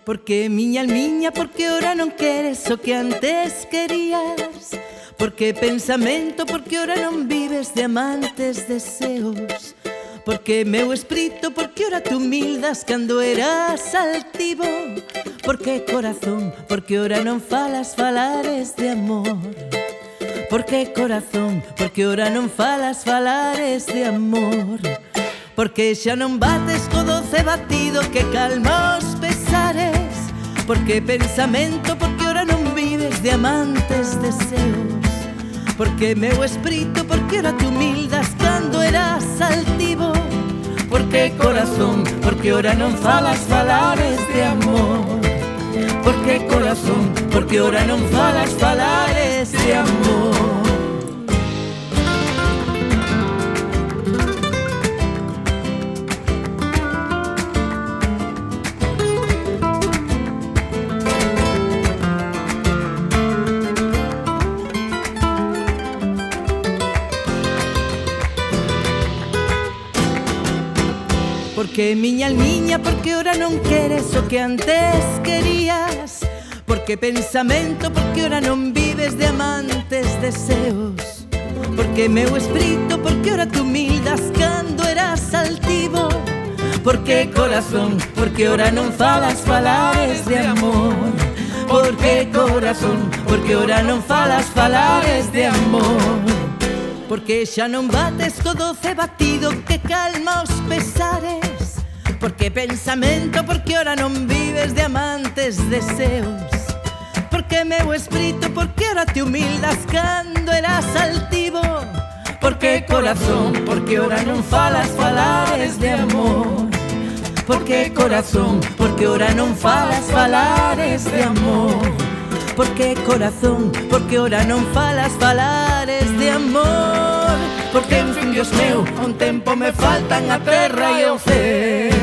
Porque miña almiña, porque ora non queres o que antes querías. Porque pensamento, porque ora non vives de amantes deseos. Porque meu espírito, porque ora te humildas cando eras altivo. Porque corazón, porque ora non falas falares de amor. Porque corazón, porque ora non falas falares de amor. Porque xa non bates co doce batido que calma os pesares. Porque pensamento, porque ora non vives de amantes deseos. Porque meu espírito, porque ora te humildas cando eras altivo. Porque corazón, porque ora non falas falares de amor. Porque corazón, porque ora non falas falares de amor. Porque miña almiña, porque ora non queres o que antes querías. Porque pensamento, porque ora non vives de amantes deseos. Porque meu espírito, porque ora te humildas cando eras altivo. Porque corazón, porque ora non falas falares de amor. Porque corazón, porque ora non falas falares de amor. Porque xa non bates co doce batido que calma os pesares. Porque pensamento, porque ora non vives de amantes deseos. Porque meu espírito, porque ora te humildas cando eras altivo. Porque corazón, porque ora non falas falares de amor. Porque corazón, porque ora non falas falares de amor. Porque corazón, porque ora non falas falares de amor. Porque en fin, Dios meu, un tempo me faltan a terra e o ceo.